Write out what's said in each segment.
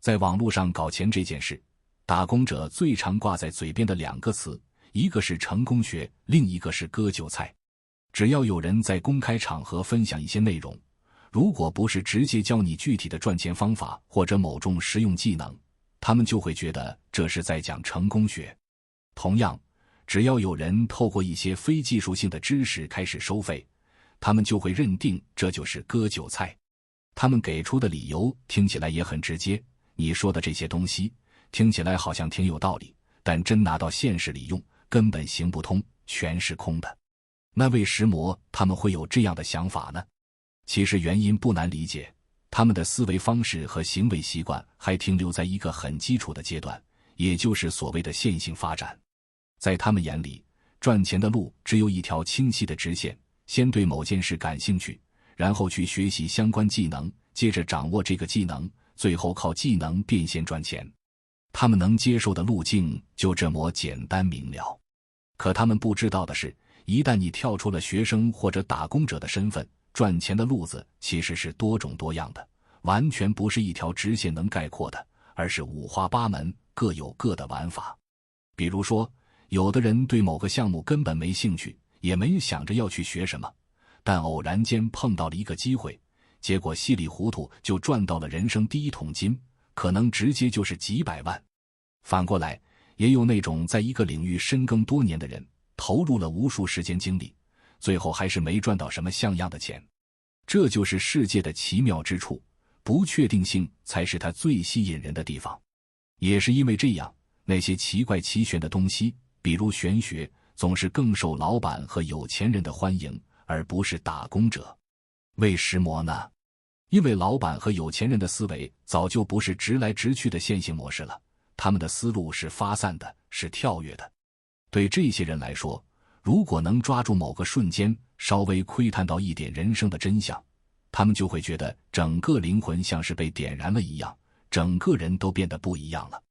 在网络上搞钱这件事，打工者最常挂在嘴边的2个词，一个是成功学，另一个是割韭菜。只要有人在公开场合分享一些内容，如果不是直接教你具体的赚钱方法或者某种实用技能，他们就会觉得这是在讲成功学。同样，只要有人透过一些非技术性的知识开始收费，他们就会认定这就是割韭菜。他们给出的理由听起来也很直接，你说的这些东西听起来好像挺有道理，但真拿到现实里用，根本行不通，全是空的。那为什么他们会有这样的想法呢？其实原因不难理解，他们的思维方式和行为习惯还停留在一个很基础的阶段，也就是所谓的线性发展。在他们眼里，赚钱的路只有一条清晰的直线，先对某件事感兴趣，然后去学习相关技能，接着掌握这个技能，最后靠技能变现赚钱。他们能接受的路径就这么简单明了。可他们不知道的是，一旦你跳出了学生或者打工者的身份，赚钱的路子其实是多种多样的，完全不是一条直线能概括的，而是五花八门，各有各的玩法。比如说，有的人对某个项目根本没兴趣，也没想着要去学什么，但偶然间碰到了一个机会，结果稀里糊涂就赚到了人生第一桶金，可能直接就是几百万。反过来，也有那种在一个领域深耕多年的人，投入了无数时间精力，最后还是没赚到什么像样的钱。这就是世界的奇妙之处，不确定性才是它最吸引人的地方。也是因为这样，那些奇怪奇玄的东西，比如玄学，总是更受老板和有钱人的欢迎，而不是打工者。为什么呢？因为老板和有钱人的思维早就不是直来直去的线性模式了，他们的思路是发散的，是跳跃的。对这些人来说，如果能抓住某个瞬间，稍微窥探到一点人生的真相，他们就会觉得整个灵魂像是被点燃了一样，整个人都变得不一样了。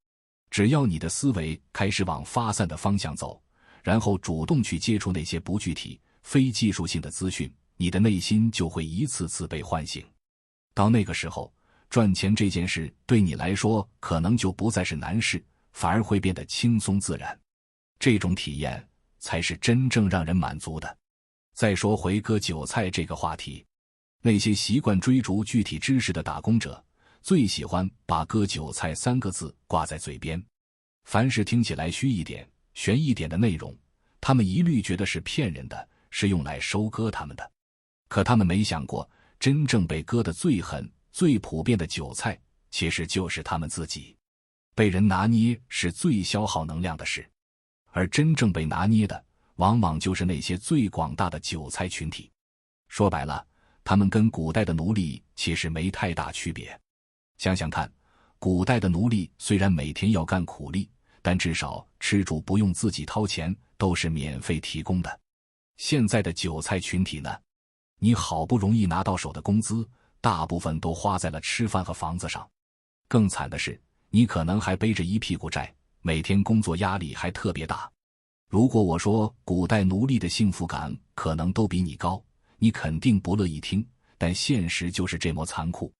只要你的思维开始往发散的方向走，然后主动去接触那些不具体、非技术性的资讯，你的内心就会一次次被唤醒。到那个时候，赚钱这件事对你来说可能就不再是难事，反而会变得轻松自然。这种体验才是真正让人满足的。再说回割韭菜这个话题，那些习惯追逐具体知识的打工者，最喜欢把割韭菜3个字挂在嘴边。凡是听起来虚一点、悬一点的内容，他们一律觉得是骗人的，是用来收割他们的。可他们没想过，真正被割得最狠、最普遍的韭菜，其实就是他们自己。被人拿捏是最消耗能量的事，而真正被拿捏的，往往就是那些最广大的韭菜群体。说白了，他们跟古代的奴隶其实没太大区别。想想看，古代的奴隶虽然每天要干苦力，但至少吃住不用自己掏钱，都是免费提供的。现在的韭菜群体呢，你好不容易拿到手的工资，大部分都花在了吃饭和房子上。更惨的是，你可能还背着一屁股债，每天工作压力还特别大。如果我说古代奴隶的幸福感可能都比你高，你肯定不乐意听，但现实就是这么残酷。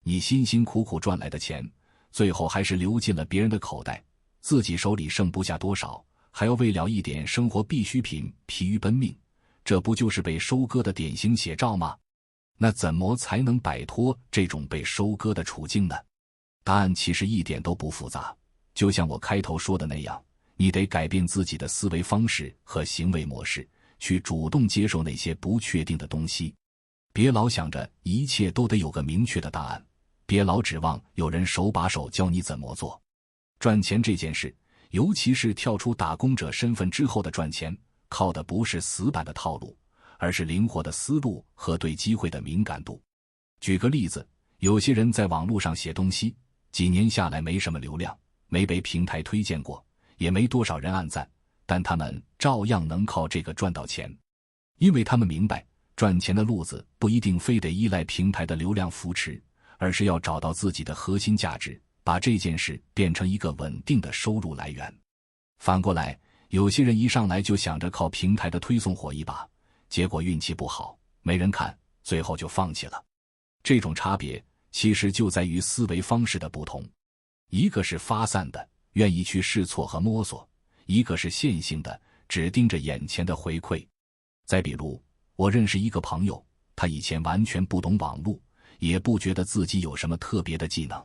你辛辛苦苦赚来的钱，最后还是流进了别人的口袋，自己手里剩不下多少，还要为了一点生活必需品疲于奔命，这不就是被收割的典型写照吗？那怎么才能摆脱这种被收割的处境呢？答案其实一点都不复杂，就像我开头说的那样，你得改变自己的思维方式和行为模式，去主动接受那些不确定的东西。别老想着一切都得有个明确的答案，别老指望有人手把手教你怎么做。赚钱这件事，尤其是跳出打工者身份之后的赚钱，靠的不是死板的套路，而是灵活的思路和对机会的敏感度。举个例子，有些人在网络上写东西，几年下来没什么流量，没被平台推荐过，也没多少人按赞，但他们照样能靠这个赚到钱。因为他们明白，赚钱的路子不一定非得依赖平台的流量扶持，而是要找到自己的核心价值，把这件事变成一个稳定的收入来源。反过来，有些人一上来就想着靠平台的推送火一把，结果运气不好，没人看，最后就放弃了。这种差别其实就在于思维方式的不同。一个是发散的，愿意去试错和摸索；一个是线性的，只盯着眼前的回馈。再比如，我认识一个朋友，他以前完全不懂网络，也不觉得自己有什么特别的技能。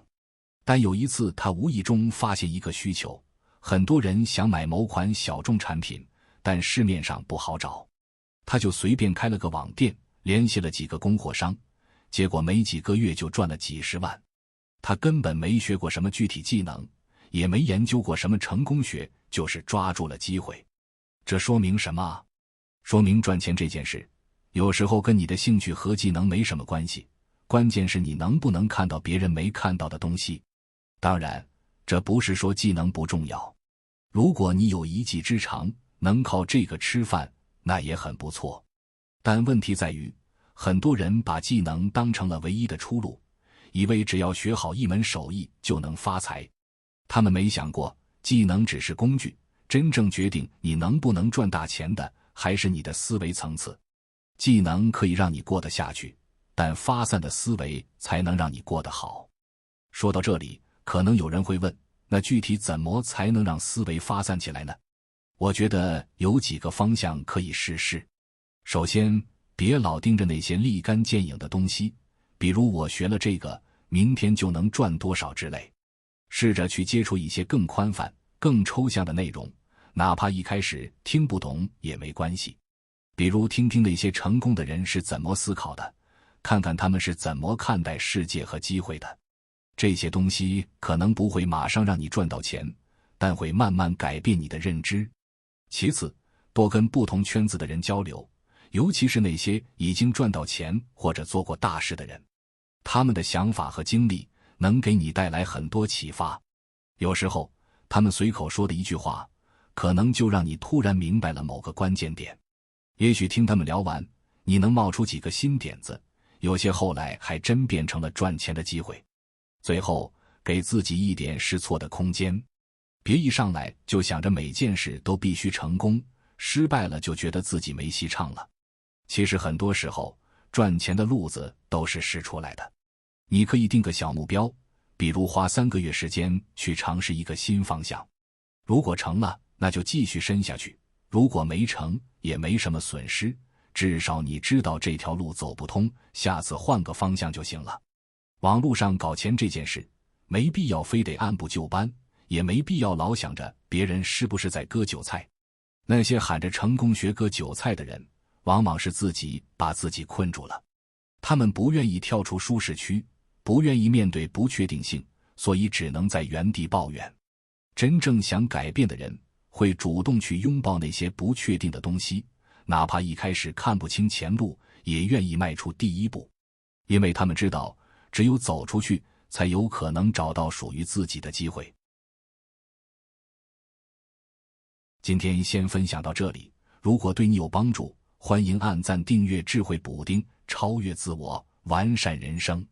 但有一次他无意中发现一个需求，很多人想买某款小众产品，但市面上不好找。他就随便开了个网店，联系了几个供货商，结果没几个月就赚了几十万。他根本没学过什么具体技能，也没研究过什么成功学，就是抓住了机会。这说明什么？说明赚钱这件事，有时候跟你的兴趣和技能没什么关系，关键是你能不能看到别人没看到的东西。当然，这不是说技能不重要。如果你有一技之长，能靠这个吃饭，那也很不错。但问题在于，很多人把技能当成了唯一的出路，以为只要学好一门手艺就能发财。他们没想过，技能只是工具，真正决定你能不能赚大钱的，还是你的思维层次。技能可以让你过得下去，但发散的思维才能让你过得好。说到这里，可能有人会问，那具体怎么才能让思维发散起来呢？我觉得有几个方向可以试试。首先，别老盯着那些立竿见影的东西，比如我学了这个，明天就能赚多少之类。试着去接触一些更宽泛、更抽象的内容，哪怕一开始听不懂也没关系。比如听听那些成功的人是怎么思考的，看看他们是怎么看待世界和机会的。这些东西可能不会马上让你赚到钱，但会慢慢改变你的认知。其次，多跟不同圈子的人交流，尤其是那些已经赚到钱或者做过大事的人，他们的想法和经历能给你带来很多启发。有时候，他们随口说的一句话，可能就让你突然明白了某个关键点。也许听他们聊完，你能冒出几个新点子，有些后来还真变成了赚钱的机会。最后，给自己一点试错的空间，别一上来就想着每件事都必须成功，失败了就觉得自己没戏唱了。其实很多时候，赚钱的路子都是试出来的。你可以定个小目标，比如花3个月时间去尝试一个新方向。如果成了，那就继续深下去；如果没成，也没什么损失，至少你知道这条路走不通，下次换个方向就行了。网络上搞钱这件事，没必要非得按部就班，也没必要老想着别人是不是在割韭菜。那些喊着成功学割韭菜的人，往往是自己把自己困住了。他们不愿意跳出舒适区，不愿意面对不确定性，所以只能在原地抱怨。真正想改变的人，会主动去拥抱那些不确定的东西，哪怕一开始看不清前路，也愿意迈出第一步。因为他们知道，只有走出去，才有可能找到属于自己的机会。今天先分享到这里，如果对你有帮助，欢迎按赞订阅智慧补丁，超越自我，完善人生。